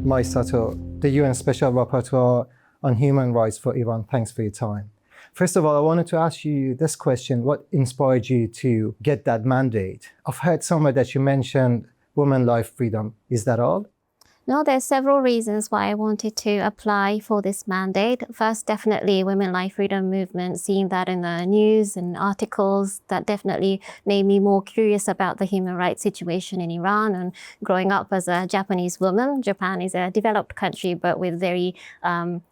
Mai Sato, the UN Special Rapporteur on Human Rights for Iran. Thanks for your time. First of all, I wanted to ask you this question. What inspired you to get that mandate? I've heard somewhere that you mentioned women, life, freedom. Is that all? No, there's several reasons why I wanted to apply for this mandate. First, definitely Women, Life, Freedom movement, seeing that in the news and articles, that definitely made me more curious about the human rights situation in Iran. And growing up as a Japanese woman, Japan is a developed country, but with very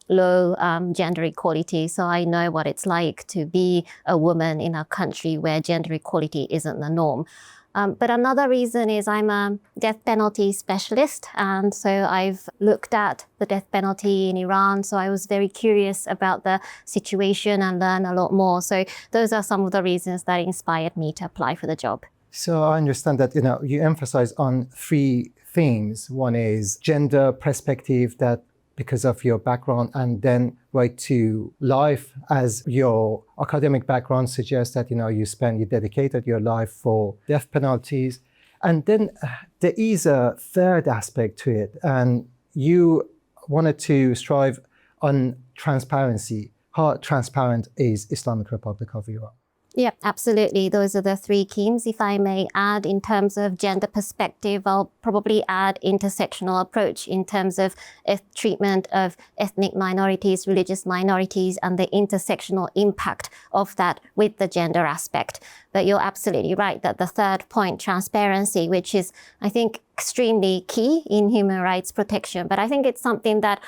low gender equality. So I know what it's like to be a woman in a country where gender equality isn't the norm. But another reason is I'm a death penalty specialist. And so I've looked at the death penalty in Iran. So I was very curious about the situation and learn a lot more. So those are some of the reasons that inspired me to apply for the job. So I understand that you emphasize on three themes. One is gender perspective, that because of your background, and then right to life, as your academic background suggests that you dedicated your life for death penalties. And then there is a third aspect to it, and you wanted to strive on transparency. How transparent is Islamic Republic of Iran? Yeah, absolutely. Those are the three themes. If I may add, in terms of gender perspective, I'll probably add intersectional approach in terms of treatment of ethnic minorities, religious minorities, and the intersectional impact of that with the gender aspect. But you're absolutely right that the third point, transparency, which is, I think, extremely key in human rights protection. But I think it's something that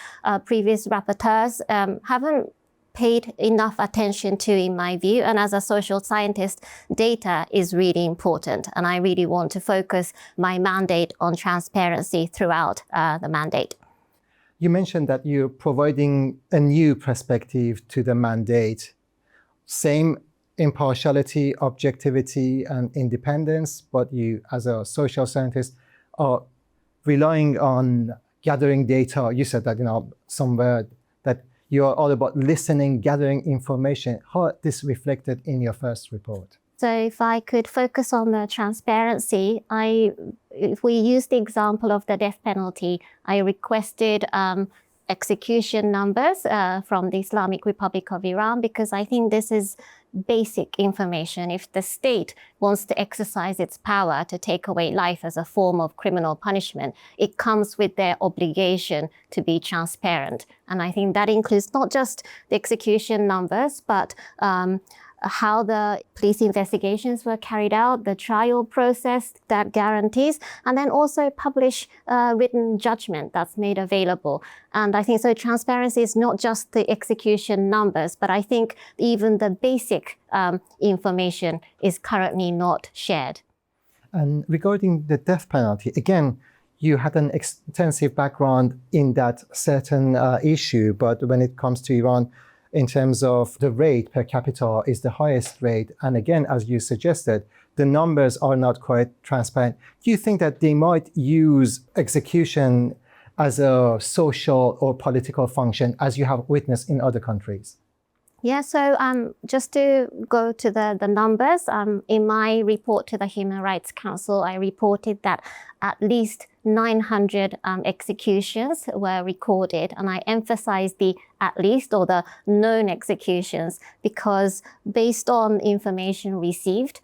previous rapporteurs haven't paid enough attention to, in my view. And as a social scientist, data is really important. And I really want to focus my mandate on transparency throughout the mandate. You mentioned that you're providing a new perspective to the mandate. Same impartiality, objectivity, and independence, but you, as a social scientist, are relying on gathering data. You said that, somewhere that you're all about listening, gathering information. How this reflected in your first report? So if I could focus on the transparency, if we use the example of the death penalty, I requested execution numbers from the Islamic Republic of Iran, because I think this is basic information. If the state wants to exercise its power to take away life as a form of criminal punishment, it comes with their obligation to be transparent. And I think that includes not just the execution numbers, but how the police investigations were carried out, the trial process that guarantees, and then also publish written judgment that's made available. And I think so transparency is not just the execution numbers, but I think even the basic information is currently not shared. And regarding the death penalty, again, you had an extensive background in that certain issue, but when it comes to Iran, in terms of the rate per capita is the highest rate. And again, as you suggested, the numbers are not quite transparent. Do you think that they might use execution as a social or political function, as you have witnessed in other countries? Yeah, so just to go to the numbers, in my report to the Human Rights Council, I reported that at least 900 executions were recorded. And I emphasized the at least, or the known executions, because based on information received,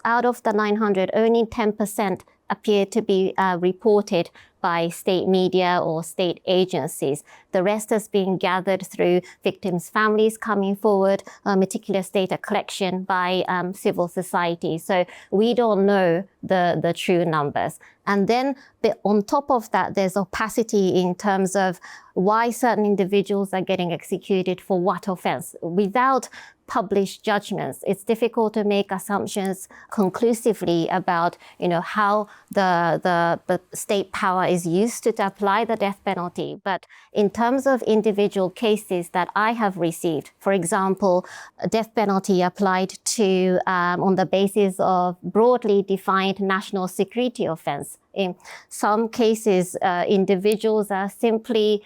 out of the 900, only 10% appear to be reported by state media or state agencies. The rest has been gathered through victims' families coming forward, meticulous data collection by civil society. So we don't know the true numbers. And then on top of that, there's opacity in terms of why certain individuals are getting executed for what offense. Without published judgments, it's difficult to make assumptions conclusively about how the state power is used to apply the death penalty. But in terms of individual cases that I have received, for example, a death penalty applied to on the basis of broadly defined national security offense. In some cases, individuals are simply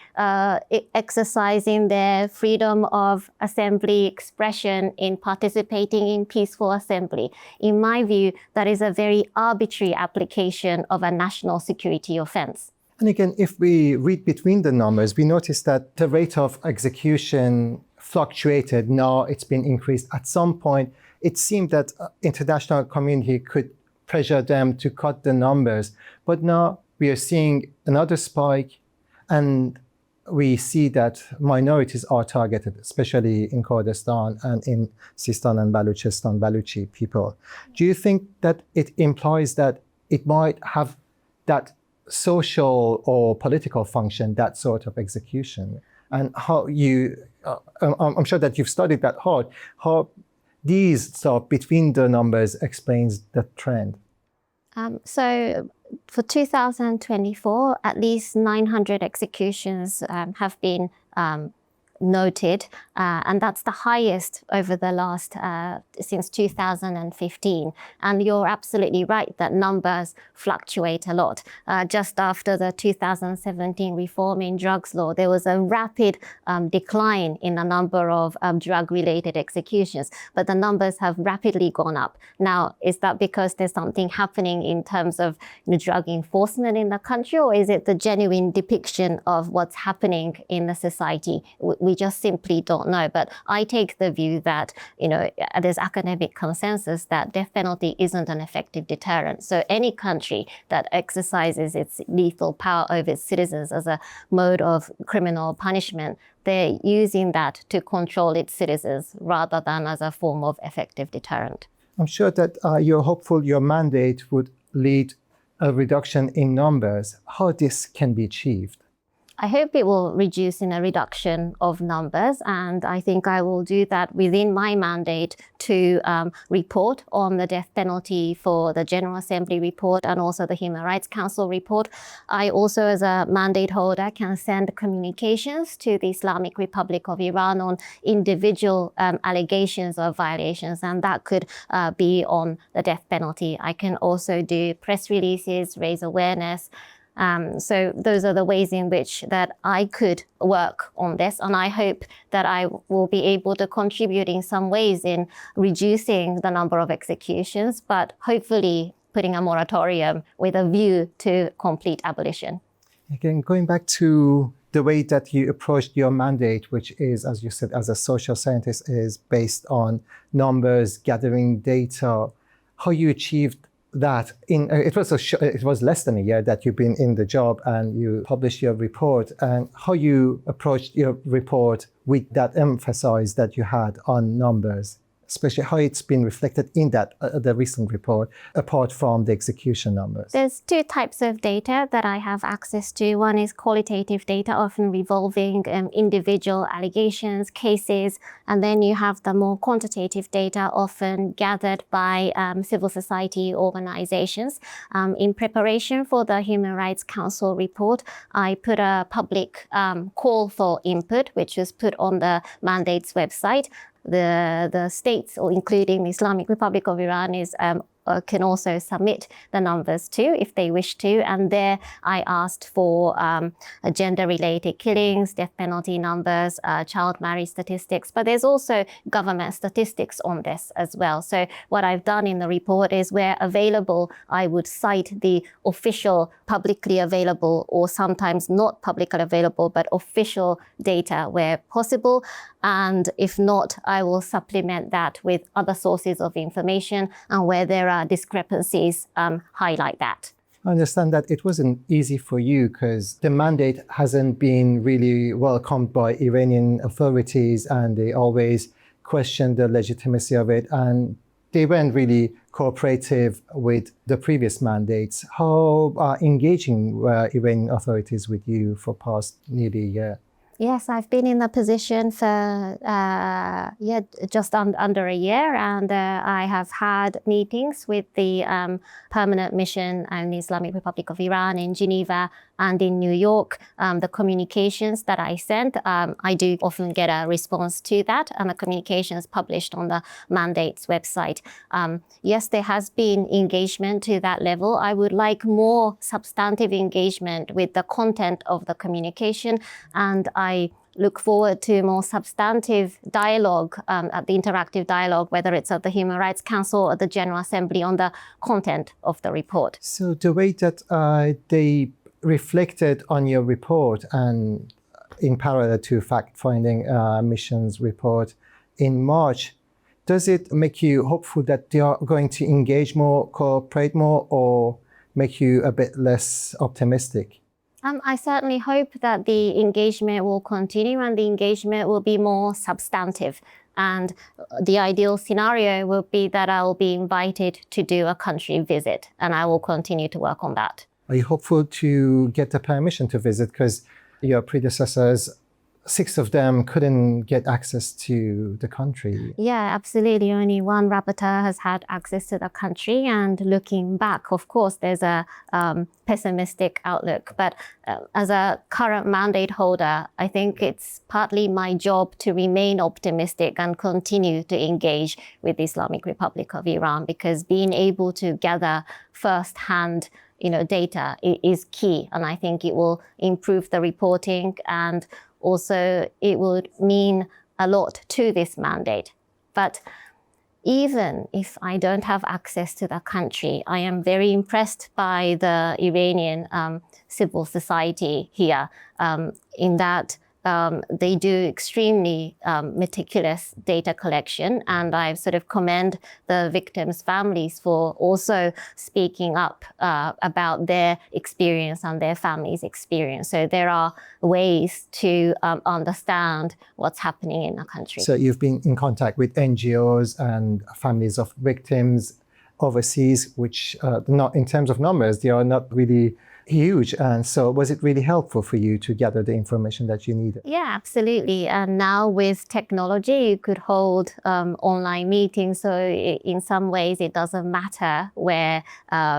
exercising their freedom of assembly expression in participating in peaceful assembly. In my view, that is a very arbitrary application of a national security offense. And again, if we read between the numbers, we notice that the rate of execution fluctuated. Now it's been increased. At some point, it seemed that international community could pressure them to cut the numbers. But now we are seeing another spike, and we see that minorities are targeted, especially in Kurdistan and in Sistan and Baluchistan, Baluchi people. Do you think that it implies that it might have that social or political function, that sort of execution? And how you, I'm sure that you've studied that hard, how these stuff between the numbers explains the trend? So for 2024, at least 900 executions have been noted, and that's the highest over the last, since 2015. And you're absolutely right that numbers fluctuate a lot. Just after the 2017 reform in drugs law, there was a rapid decline in the number of drug-related executions, but the numbers have rapidly gone up. Now, is that because there's something happening in terms of drug enforcement in the country, or is it the genuine depiction of what's happening in the society? We just simply don't know. But I take the view that, there's academic consensus that death penalty isn't an effective deterrent. So any country that exercises its lethal power over its citizens as a mode of criminal punishment, they're using that to control its citizens rather than as a form of effective deterrent. I'm sure that you're hopeful your mandate would lead a reduction in numbers. How this can be achieved? I hope it will reduce in a reduction of numbers, and I think I will do that within my mandate to report on the death penalty for the General Assembly report and also the Human Rights Council report. I also, as a mandate holder, can send communications to the Islamic Republic of Iran on individual allegations of violations, and that could be on the death penalty. I can also do press releases, raise awareness. So those are the ways in which that I could work on this, and I hope that I will be able to contribute in some ways in reducing the number of executions, but hopefully putting a moratorium with a view to complete abolition. Again, going back to the way that you approached your mandate, which is, as you said, as a social scientist, is based on numbers, gathering data, how you achieved that it was less than a year that you've been in the job and you published your report, and how you approached your report with that emphasis that you had on numbers, especially how it's been reflected in that the recent report, apart from the execution numbers. There's two types of data that I have access to. One is qualitative data, often revolving individual allegations, cases, and then you have the more quantitative data, often gathered by civil society organizations. In preparation for the Human Rights Council report, I put a public call for input, which was put on the mandate's website. The states, or including the Islamic Republic of Iran, can also submit the numbers too if they wish to. And there I asked for gender-related killings, death penalty numbers, child marriage statistics, but there's also government statistics on this as well. So what I've done in the report is, where available, I would cite the official, publicly available, or sometimes not publicly available, but official data where possible. And if not, I will supplement that with other sources of information, and where there are discrepancies, highlight that. I understand that it wasn't easy for you because the mandate hasn't been really welcomed by Iranian authorities, and they always question the legitimacy of it, and they weren't really cooperative with the previous mandates. How engaging were Iranian authorities with you for past nearly a year? Yes, I've been in the position for just under a year, and I have had meetings with the permanent mission and the Islamic Republic of Iran in Geneva and in New York. The communications that I sent, I do often get a response to that, and the communications published on the mandate's website. Yes, there has been engagement to that level. I would like more substantive engagement with the content of the communication, and I look forward to more substantive dialogue, at the interactive dialogue, whether it's at the Human Rights Council or the General Assembly, on the content of the report. So the way that they reflected on your report and in parallel to fact-finding missions report in March, does it make you hopeful that they are going to engage more, cooperate more, or make you a bit less optimistic? I certainly hope that the engagement will continue and the engagement will be more substantive. And the ideal scenario will be that I will be invited to do a country visit, and I will continue to work on that. Are you hopeful to get the permission to visit? Because your predecessors, 6 of them couldn't get access to the country. Yeah, absolutely. Only one rapporteur has had access to the country. And looking back, of course, there's a pessimistic outlook. But as a current mandate holder, I think it's partly my job to remain optimistic and continue to engage with the Islamic Republic of Iran, because being able to gather firsthand data is key. And I think it will improve the reporting, and also it would mean a lot to this mandate. But even if I don't have access to the country, I am very impressed by the Iranian civil society here, in that they do extremely meticulous data collection, and I sort of commend the victims' families for also speaking up about their experience and their families' experience. So there are ways to understand what's happening in the country. So you've been in contact with NGOs and families of victims overseas, which not in terms of numbers, they are not really huge. And so was it really helpful for you to gather the information that you needed? Yeah, absolutely. And now with technology, you could hold online meetings. So in some ways, it doesn't matter where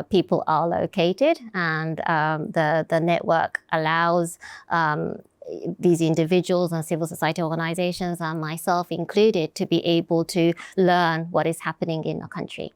people are located. And the network allows these individuals and civil society organizations, and myself included, to be able to learn what is happening in the country.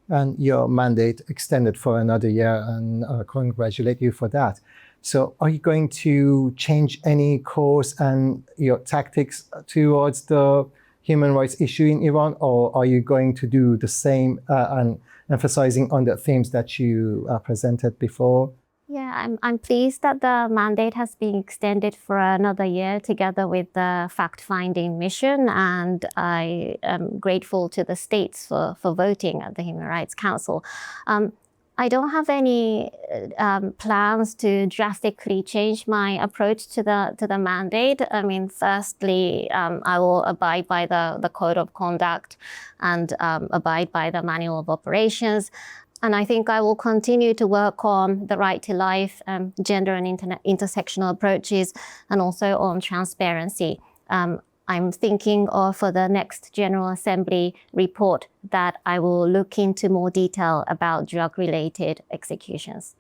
And your mandate extended for another year, and congratulate you for that. So are you going to change any course and your tactics towards the human rights issue in Iran, or are you going to do the same and emphasizing on the themes that you presented before? Yeah, I'm pleased that the mandate has been extended for another year together with the fact-finding mission, and I am grateful to the states for voting at the Human Rights Council. I don't have any plans to drastically change my approach to the mandate. I mean, firstly, I will abide by the code of conduct and abide by the manual of operations. And I think I will continue to work on the right to life, gender and intersectional approaches, and also on transparency. I'm thinking of, for the next General Assembly report, that I will look into more detail about drug-related executions.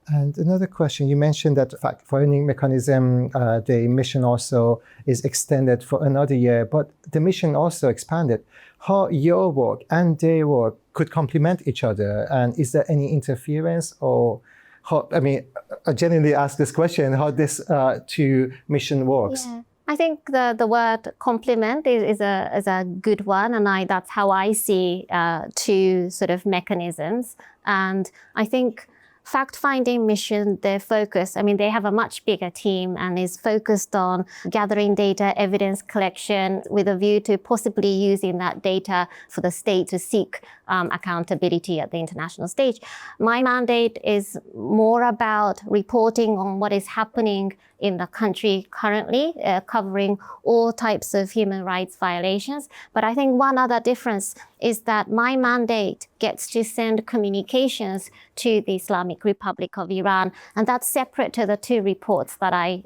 And another question, you mentioned that fact-finding mechanism, the mission also is extended for another year, but the mission also expanded. How your work and their work could complement each other? And is there any interference, or how, I mean, I genuinely ask this question, how this two mission works? Yeah. I think the word complement is a good one, and that's how I see two sort of mechanisms. And I think fact-finding mission, their focus, I mean, they have a much bigger team and is focused on gathering data, evidence collection, with a view to possibly using that data for the state to seek accountability at the international stage. My mandate is more about reporting on what is happening in the country currently, covering all types of human rights violations. But I think one other difference is that my mandate gets to send communications to the Islamic Republic of Iran, and that's separate to the two reports that I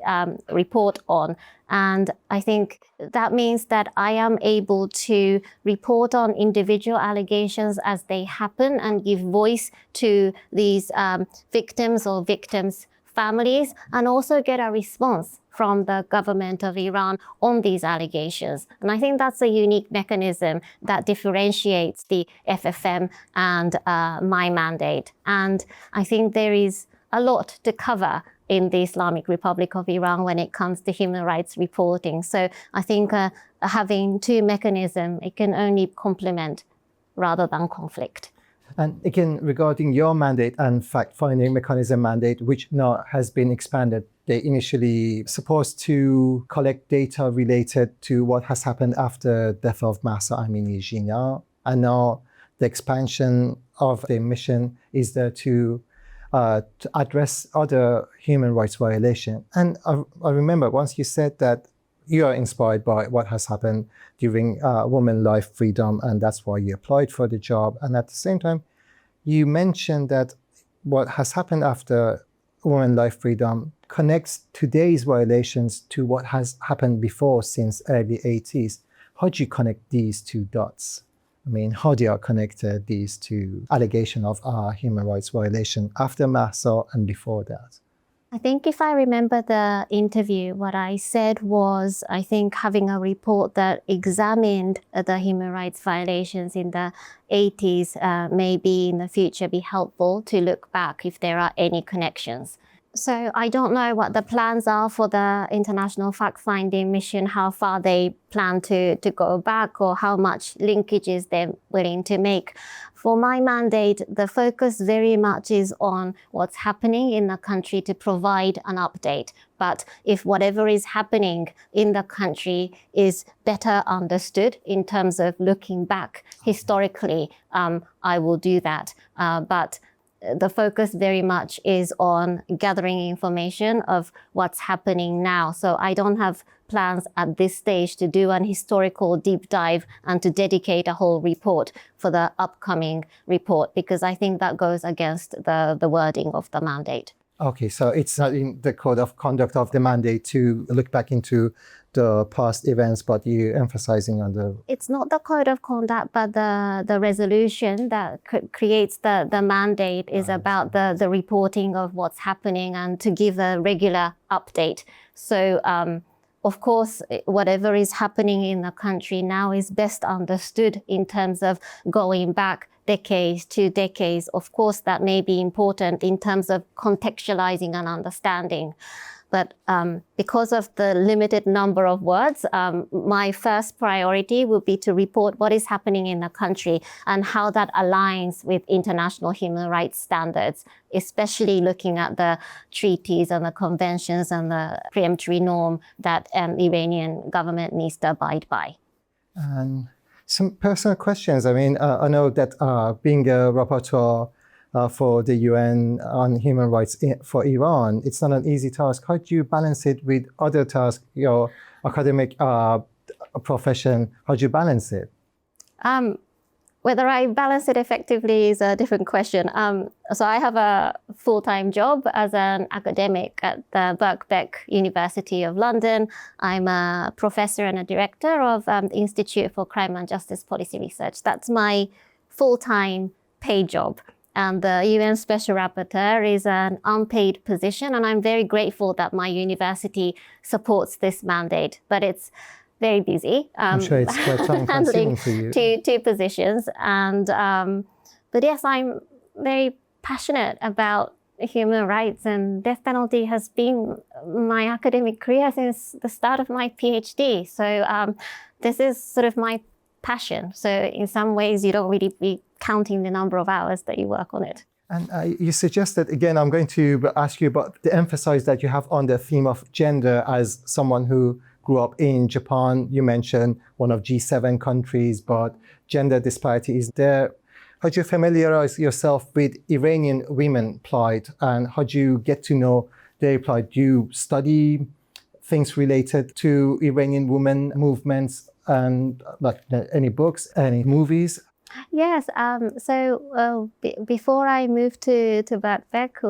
report on. And I think that means that I am able to report on individual allegations as they happen and give voice to these victims or victims' families, and also get a response from the government of Iran on these allegations. And I think that's a unique mechanism that differentiates the FFM and my mandate. And I think there is a lot to cover in the Islamic Republic of Iran when it comes to human rights reporting. So I think having two mechanisms, it can only complement rather than conflict. And again, regarding your mandate and fact-finding mechanism mandate, which now has been expanded, they initially supposed to collect data related to what has happened after death of Mahsa Amini Jinnah. And now the expansion of the mission is there to address other human rights violations. And I remember once you said that you are inspired by what has happened during women life freedom, and that's why you applied for the job. And at the same time, you mentioned that what has happened after women life freedom connects today's violations to what has happened before since early 80s. How do you connect these two dots? I mean, how do you connect these two allegations of human rights violation after Mahsa and before that? I think if I remember the interview, what I said was, I think having a report that examined the human rights violations in the 80s maybe in the future be helpful to look back if there are any connections. So I don't know what the plans are for the international fact-finding mission, how far they plan to go back or how much linkages they're willing to make. For my mandate, the focus very much is on what's happening in the country to provide an update. But if whatever is happening in the country is better understood in terms of looking back historically, I will do that. But the focus very much is on gathering information of what's happening now. So I don't have plans at this stage to do an historical deep dive and to dedicate a whole report for the upcoming report, because I think that goes against the wording of the mandate. Okay, so it's not in the code of conduct of the mandate to look back into the past events, but you're emphasizing on the... It's not the code of conduct, but the resolution that creates the mandate is about the reporting of what's happening and to give a regular update. So, of course, whatever is happening in the country now is best understood in terms of going back decades, 2 decades. Of course, that may be important in terms of contextualizing and understanding. But because of the limited number of words, my first priority would be to report what is happening in the country and how that aligns with international human rights standards, especially looking at the treaties and the conventions and the preemptory norm that Iranian government needs to abide by. And some personal questions. I mean, I know that being a rapporteur for the UN on human rights for Iran, it's not an easy task. How do you balance it with other tasks, your academic profession? How do you balance it? Whether I balance it effectively is a different question. So I have a full-time job as an academic at the Birkbeck University of London. I'm a professor and a director of the Institute for Crime and Justice Policy Research. That's my full-time paid job. And the UN Special Rapporteur is an unpaid position, and I'm very grateful that my university supports this mandate. But it's very busy. I'm sure it's quite time-consuming for you. Two positions. And but yes, I'm very passionate about human rights, and death penalty has been my academic career since the start of my PhD. So this is sort of my passion. So in some ways, you don't really be counting the number of hours that you work on it. And you suggested, again, I'm going to ask you about the emphasis that you have on the theme of gender as someone who grew up in Japan. You mentioned one of G7 countries, but gender disparity is there. How do you familiarize yourself with Iranian women plight, and how do you get to know their plight? Do you study things related to Iranian women movements and like any books, any movies? Yes. Before I moved to Birkbeck,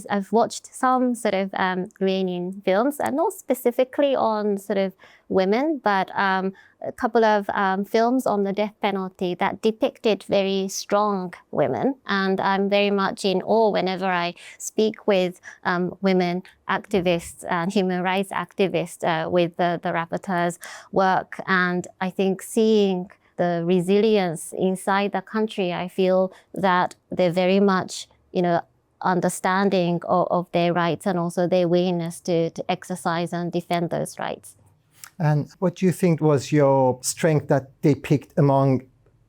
I've watched some sort of Iranian films, and not specifically on sort of women, but a couple of films on the death penalty that depicted very strong women. And I'm very much in awe whenever I speak with women activists and human rights activists with the rapporteur's work. And I think seeing the resilience inside the country, I feel that they're very much, understanding of their rights and also their willingness to exercise and defend those rights. And what do you think was your strength that they picked among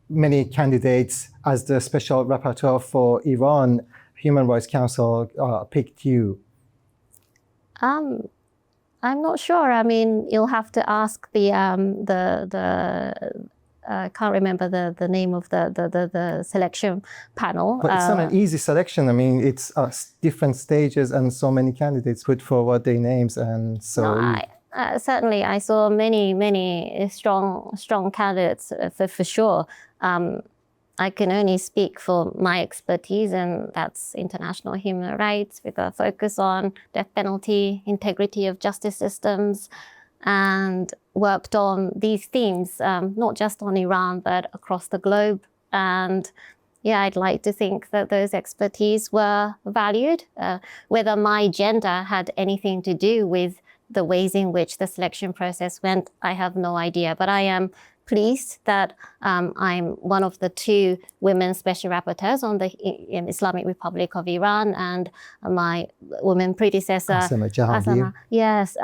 many candidates as the Special Rapporteur for Iran, Human Rights Council picked you? I'm not sure. I mean, you'll have to ask the I can't remember the name of the selection panel. But it's not an easy selection. I mean, it's different stages and so many candidates put forward their names, and so. No, certainly, I saw many strong candidates for sure. I can only speak for my expertise, and that's international human rights with a focus on death penalty, integrity of justice systems, and worked on these themes, not just on Iran, but across the globe. And yeah, I'd like to think that those expertise were valued. Whether my gender had anything to do with the ways in which the selection process went, I have no idea. But I am pleased that I'm one of the 2 women special rapporteurs on the Islamic Republic of Iran, and my woman predecessor, Asama, yes,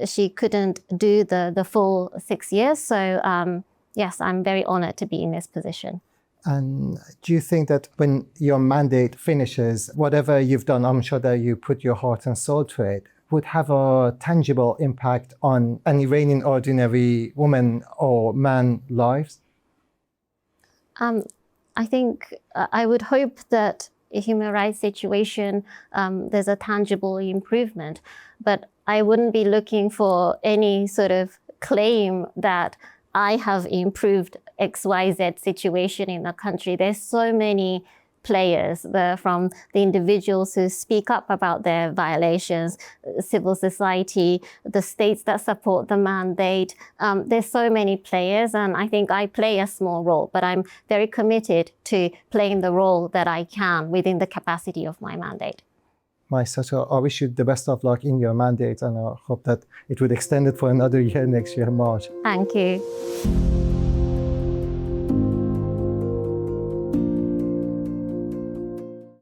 she couldn't do the full 6 years. So yes, I'm very honored to be in this position. And do you think that when your mandate finishes, whatever you've done, I'm sure that you put your heart and soul to it, would have a tangible impact on an Iranian ordinary woman or man lives? I think I would hope that a human rights situation, there's a tangible improvement, but I wouldn't be looking for any sort of claim that I have improved XYZ situation in the country. There's so many players, from the individuals who speak up about their violations, civil society, the states that support the mandate. There's so many players, and I think I play a small role, but I'm very committed to playing the role that I can within the capacity of my mandate. Mai Sato, I wish you the best of luck in your mandate, and I hope that it would extend it for another year next year, March. Thank you.